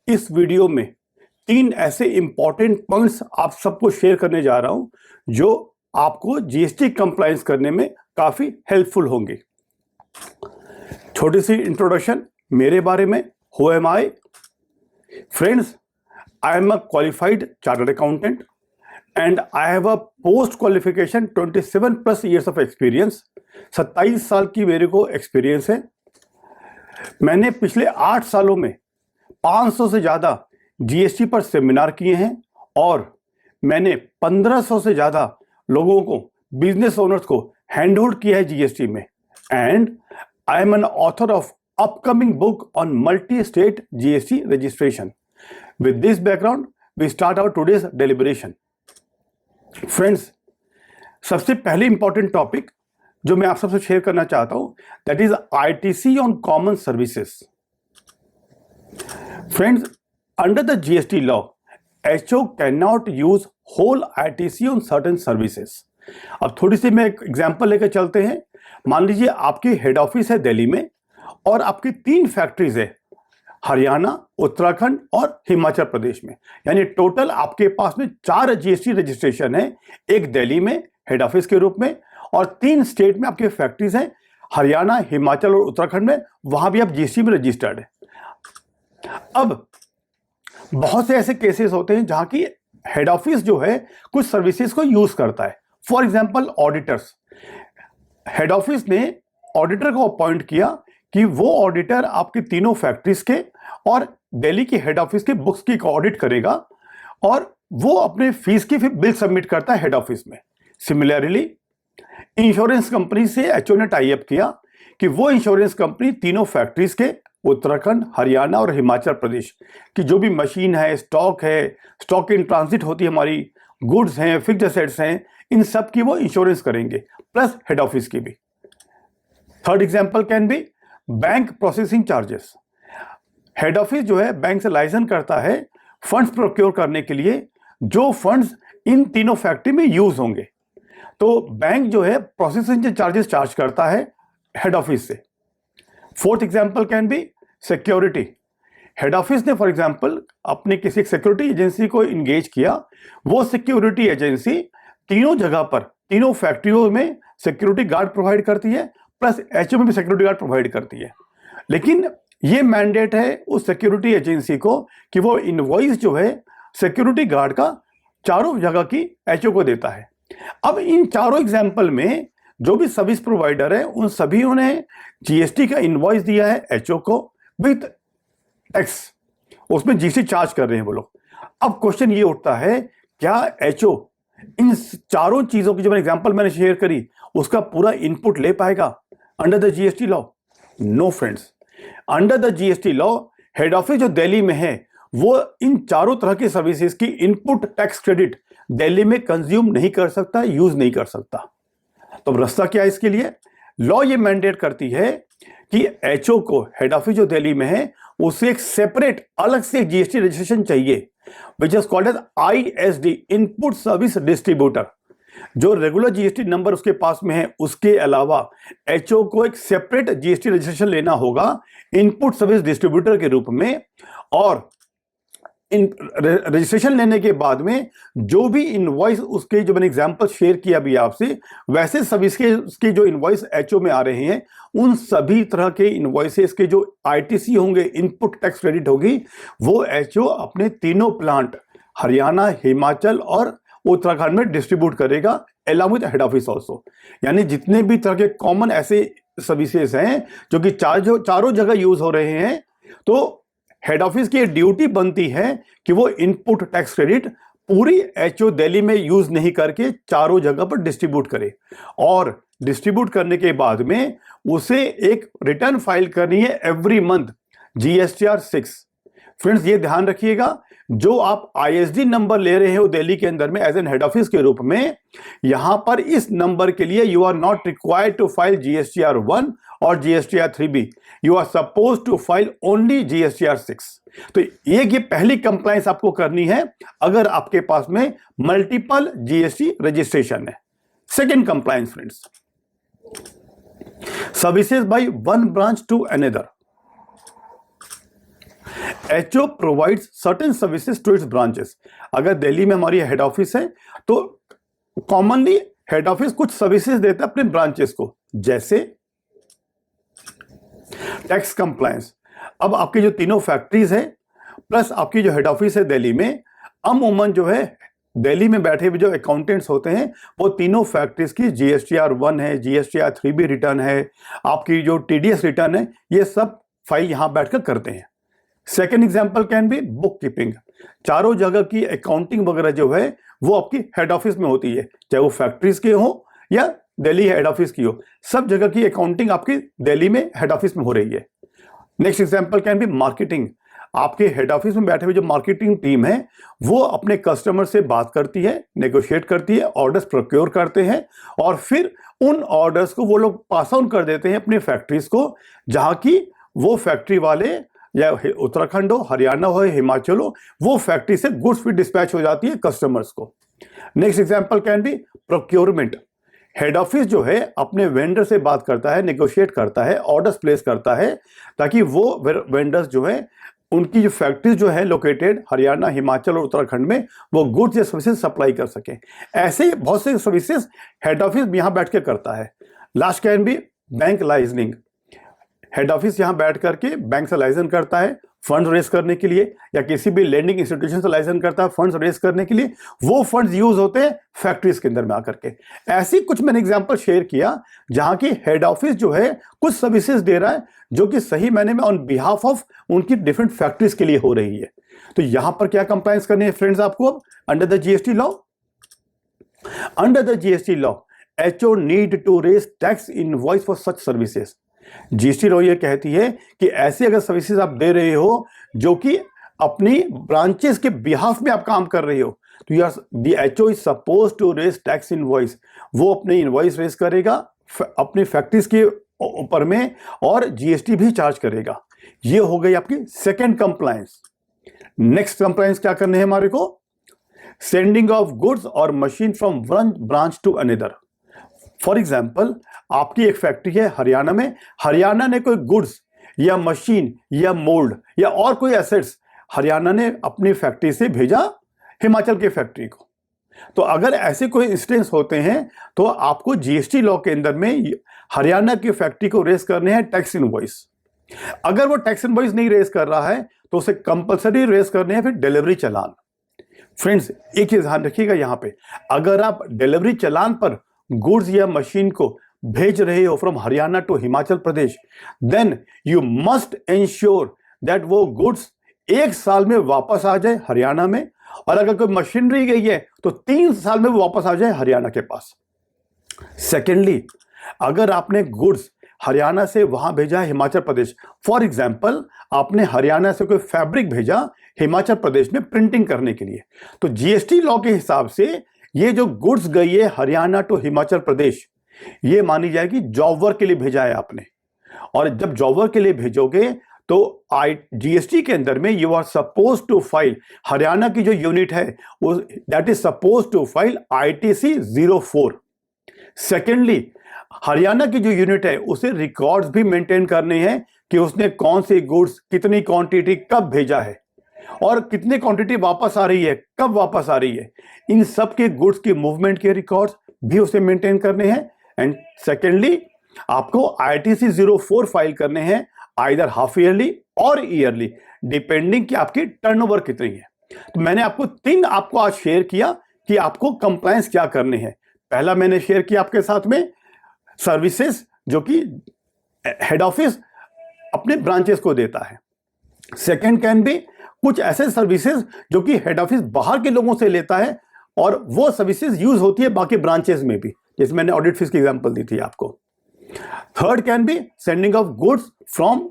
इस वीडियो में 3 ऐसे इंपॉर्टेंट पॉइंट्स आप सबको शेयर करने जा रहा हूं जो आपको जीएसटी कंप्लायंस करने में काफी हेल्पफुल होंगे। छोटी सी इंट्रोडक्शन मेरे बारे में। Who am I? Friends, I am a qualified chartered accountant and I have a post qualification 27 plus years of experience। 27 साल की मेरे को एक्सपीरियंस है। मैंने पिछले 8 सालों में 500 से ज़्यादा जीएसटी पर सेमिनार किए हैं और मैंने 1500 से ज़्यादा लोगों को, बिजनेस ओनर्स को हैंड होल्ड किया है जीएसटी में। And I am an author of upcoming book on multi state GST registration. With this background we start our today's deliberation. Friends, सबसे पहले इंपॉर्टेंट टॉपिक जो मैं आप सबसे शेयर करना चाहता हूं, that is ITC on common services. Friends, under the GST law HO can not use whole ITC on certain services. अब थोड़ी सी मैं एक एग्जांपल लेकर चलते हैं। मान लीजिए आपकी हेड ऑफिस है दिल्ली में और आपकी 3 फैक्ट्रीज है, हरियाणा, उत्तराखंड और हिमाचल प्रदेश में। यानी टोटल आपके पास में 4 जीएसटी रजिस्ट्रेशन है, एक दिल्ली में हेड ऑफिस के रूप में और 3 स्टेट में आपके फैक्ट्रीज हैं, हरियाणा, हिमाचल और उत्तराखंड में, वहां भी आप जीएसटी में रजिस्टर्ड है। अब बहुत से ऐसे केसेस होते हैं जहां की हेड ऑफिस जो है कुछ सर्विसेज को यूज करता है। For example auditors, head office ने ऑडिटर को अपॉइंट किया कि वो ऑडिटर आपके तीनों फैक्ट्रीज के और दिल्ली की हेड ऑफिस के बुक्स की ऑडिट करेगा और वो अपने फीस की फिर बिल सबमिट करता है हेड ऑफिस में। सिमिलरली इंश्योरेंस कंपनी से एचओ ने टाई अप किया कि वो इंश्योरेंस कंपनी तीनों फैक्ट्रीज के, उत्तराखंड, हरियाणा और हिमाचल प्रदेश की जो भी मशीन है, स्टॉक इन ट्रांजिट होती है, हमारी गुड्स हैं, फिक्स्ड एसेट्स हैं, इन सब की वो इंश्योरेंस करेंगे, प्लस हेड ऑफिस की भी। Third example can be bank processing charges. Head office जो है बैंक से लाइसेंस करता है फंड्स प्रोक्योर करने के लिए, जो फंड्स इन तीनों फैक्ट्री में यूज होंगे, तो बैंक जो है प्रोसेसिंग चार्जेस चार्ज करता है हेड ऑफिस से। Fourth example can be security. Head office ने फॉर एग्जांपल अपने किसी सिक्योरिटी एजेंसी को इंगेज किया, वो सिक्योरिटी एजेंसी तीनों जगह पर, तीनों फैक्ट्रियों में सिक्योरिटी गार्ड प्रोवाइड करती है, प्लस एचओ में भी सिक्योरिटी गार्ड प्रोवाइड करती है। लेकिन ये मैंडेट है उस सिक्योरिटी एजेंसी को कि वो इनवॉइस जो है सिक्योरिटी गार्ड का चारों जगह की एचओ को देता है। अब इन चारों एग्जाम्पल में जो भी सर्विस प्रोवाइडर है उन सभी ने जीएसटी का इनवॉइस दिया है एचओ को विथ टैक्स, उसमें जीएसटी चार्ज कर रहे हैं वो लोग। अब क्वेश्चन ये उठता है, क्या एचओ इन चारों चीजों की जो एग्जाम्पल मैंने शेयर करी उसका पूरा इनपुट ले पाएगा under the GST law? No friends, under the GST law head office जो दिल्ली में है वो इन चारों तरह की सर्विसेज की इनपुट टैक्स क्रेडिट दिल्ली में कंज्यूम नहीं कर सकता, यूज नहीं कर सकता। तो रास्ता क्या है इसके लिए? लॉ ये मैंडेट करती है कि एचओ को, हेड ऑफिस जो दिल्ली में है, उसे एक सेपरेट अलग से जीएसटी रजिस्ट्रेशन चाहिए, which is called as ISD, input service distributor. जो रेगुलर जीएसटी नंबर उसके पास में है उसके अलावा एचओ को एक सेपरेट जीएसटी रजिस्ट्रेशन लेना होगा इनपुट सर्विस डिस्ट्रीब्यूटर के रूप में। और इन रजिस्ट्रेशन लेने के बाद में जो भी इनवॉइस, उसके जो मैंने एग्जांपल शेयर किया भी आपसे, वैसे सर्विस के जो इनवॉइस एचओ में आ रहे हैं उन सभी तरह के इनवॉइसेस के जो आईटीसी होंगे, इनपुट टैक्स क्रेडिट होगी, वो एचओ अपने तीनों प्लांट हरियाणा, हिमाचल और उत्तराखंड में डिस्ट्रीब्यूट करेगा along with head office also. यानी जितने भी तरह के कॉमन ऐसे सर्विसेज हैं जो कि चारों जगह यूज हो रहे हैं, तो हेड ऑफिस की ड्यूटी बनती है कि वो इनपुट टैक्स क्रेडिट पूरी एचओ दिल्ली में यूज नहीं करके चारों जगह पर डिस्ट्रीब्यूट करे और डिस्ट्रीब्यूट करने के बाद में उसे एक रिटर्न फाइल करनी है एवरी मंथ, जीएसटीआर 6। फ्रेंड्स, ये ध्यान रखिएगा, जो आप आईएसडी नंबर ले रहे हो दिल्ली के अंदर में एज एन हेड ऑफिस के रूप में, यहां पर इस नंबर के लिए you are not required to file GSTR 1 और GSTR 3B, you are suppose to file only GSTR 6। तो ये पहली कंप्लायंस आपको करनी है अगर आपके पास में मल्टीपल जीएसटी रजिस्ट्रेशन है। Second compliance friends, services by one branch to another. HO provides certain services to its branches. अगर दिल्ली में हमारी हेड ऑफिस है तो कॉमनली हेड ऑफिस कुछ सर्विसेज देता है अपने ब्रांचेस को, जैसे टैक्स कंप्लायंस। अब आपकी जो तीनों फैक्ट्रीज है प्लस आपकी जो हेड ऑफिस है दिल्ली में, अमूमन जो है दिल्ली में बैठे हुए जो अकाउंटेंट्स होते हैं वो तीनों फैक्ट्रीज की जीएसटीआर 1 है, जीएसटीआर 3B रिटर्न है, आपकी जो टीडीएस रिटर्न है, ये सब फाइल यहां बैठकर करते हैं। Second example can be book keeping. चारों जगह की अकाउंटिंग वगैरह जो है वो आपकी हेड ऑफिस में होती है, चाहे वो फैक्ट्रीज के हो या दिल्ली हेड ऑफिस की हो, सब जगह की अकाउंटिंग आपकी दिल्ली में हेड ऑफिस में हो रही है। Next example can be marketing. आपके हेड ऑफिस में बैठे हुए जो मार्केटिंग टीम है वो अपने कस्टमर से बात करती है, नेगोशिएट करती है, ऑर्डर्स प्रोक्योर करते हैं और फिर उन ऑर्डर्स को वो लोग पास ऑन कर देते हैं अपनी फैक्ट्रीज को, जहां की वो फैक्ट्री वाले या उत्तराखंड हो, हरियाणा हो, हिमाचल हो, वो फैक्ट्री से गुड्स भी डिस्पैच हो जाती है कस्टमर्स को। Next example can be procurement. Head office जो है अपने वेंडर से बात करता है, नेगोशिएट करता है, ऑर्डर्स प्लेस करता है ताकि वो वेंडर्स जो है उनकी जो फैक्ट्रीज जो है लोकेटेड हरियाणा, हिमाचल और उत्तराखंड में, वो गुड्स या सर्विसेज सप्लाई कर सके। ऐसे बहुत से सर्विसेज हेड ऑफिस यहां बैठ के करता है। Last can be bank liaisoning. Head office यहां बैठ करके बैंक से लाइसेंस करता है फंड रेज करने के लिए, या किसी भी लेंडिंग इंस्टीट्यूशन से लाइसेंस करता है फंड्स रेज करने के लिए। वो फंड्स यूज होते हैं फैक्ट्रीज के अंदर में आकर के। ऐसी कुछ मैंने एग्जांपल शेयर किया जहां की हेड ऑफिस जो है कुछ सर्विसेज दे रहा है जो कि सही मायने में ऑन बिहाफ ऑफ उनकी डिफरेंट फैक्ट्रीज के लिए हो रही है। तो यहां पर क्या कंप्लायंस करनी है फ्रेंड्स आपको? अब under the GST law, under the GST law HO need to raise tax invoice for such services. GST law ये कहती है कि ऐसे अगर सर्विसेज आप दे रहे हो जो कि अपनी ब्रांचेस के बिहाफ में आप काम कर रहे हो, तो यार the HO is suppose to raise tax invoice. वो अपने इनवॉइस रेज करेगा अपनी फैक्ट्रीज के ऊपर में और जीएसटी भी चार्ज करेगा। ये हो गई आपकी सेकेंड कंप्लायंस। नेक्स्ट कंप्लायंस क्या करने हैं हमारे को? सेंडिंग ऑफ गुड्स और machine from one branch to another. For example आपकी एक फैक्ट्री है हरियाणा में, हरियाणा ने कोई गुड्स या मशीन या मोल्ड या और कोई एसेट्स हरियाणा ने अपनी फैक्ट्री से भेजा हिमाचल की फैक्ट्री को। तो अगर ऐसे कोई इंस्टेंस होते हैं तो आपको जीएसटी लॉ के अंदर में हरियाणा की फैक्ट्री को रेज करने हैं टैक्स इनवॉइस। अगर वो टैक्स इनवॉइस नहीं रेज कर रहा है तो उसे कंपलसरी रेज करने हैं फिर डिलीवरी चालान। फ्रेंड्स एक चीज ध्यान रखिएगा यहां पे, अगर आप डिलीवरी चालान पर गुड्स या मशीन को भेज रहे हो from Haryana to Himachal Pradesh, then you must ensure that वो गुड्स 1 साल में वापस आ जाए हरियाणा में, और अगर कोई मशीनरी गई है तो 3 साल में वो वापस आ जाए हरियाणा के पास। सेकेंडली, अगर आपने गुड्स हरियाणा से वहां भेजा है हिमाचल प्रदेश, फॉर एग्जाम्पल आपने हरियाणा से कोई फैब्रिक भेजा हिमाचल प्रदेश में प्रिंटिंग करने के लिए, तो जीएसटी लॉ के हिसाब से ये जो गुड्स गई है हरियाणा टू हिमाचल प्रदेश, ये मानी जाएगी जॉब वर्क के लिए भेजा है आपने। और जब जॉब वर्क के लिए भेजोगे तो जीएसटी के अंदर में you are suppose to file, Haryana की जो यूनिट है वो that is suppose to file ITC 04। Secondly, Haryana की जो यूनिट है उसे रिकॉर्ड्स भी मेंटेन करने हैं कि उसने कौन सी गुड्स, कितनी क्वांटिटी, कब भेजा है और कितनी क्वांटिटी वापस आ रही है, कब वापस आ रही है। इन सब के गुड्स की मूवमेंट के रिकॉर्ड्स भी उसे मेंटेन करने हैं। एंड सेकेंडली, आपको ITC 04 फाइल करने हैं आइदर हाफ ईयरली और ईयरली, डिपेंडिंग कि आपकी टर्नओवर कितनी है। तो मैंने आपको 3 आपको आज शेयर किया कि आपको कंप्लायंस क्या करने हैं। पहला मैंने शेयर किया आपके साथ में सर्विसेज जो कि हेड ऑफिस अपने ब्रांचेस को देता है। सेकेंड कैन बी कुछ ऐसे सर्विसेज जो कि हेड ऑफिस बाहर के लोगों से लेता है और वो सर्विसेज यूज होती है बाकी ब्रांचेस में भी, जैसे मैंने ऑडिट फीस की एग्जांपल दी थी आपको। Third can be sending of goods from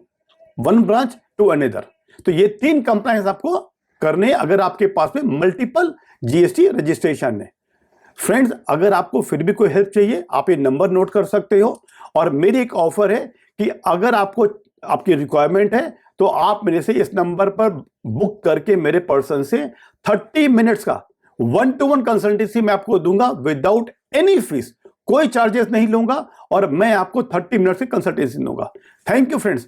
one branch to another. तो ये 3 कंप्लायंस आपको करने अगर आपके पास में मल्टीपल जीएसटी रजिस्ट्रेशन है। फ्रेंड्स, अगर आपको फिर भी कोई हेल्प चाहिए आप ये नंबर नोट कर सकते हो, और मेरी एक ऑफर है कि अगर आपको आपकी रिक्वायरमेंट है तो आप मेरे से इस नंबर पर बुक करके मेरे पर्सन से 30 मिनट्स का 1-to-1 कंसल्टेंसी मैं आपको दूंगा विदाउट एनी फीस, कोई चार्जेस नहीं लूंगा और मैं आपको 30 मिनट्स की कंसल्टेंसी दूंगा। Thank you friends.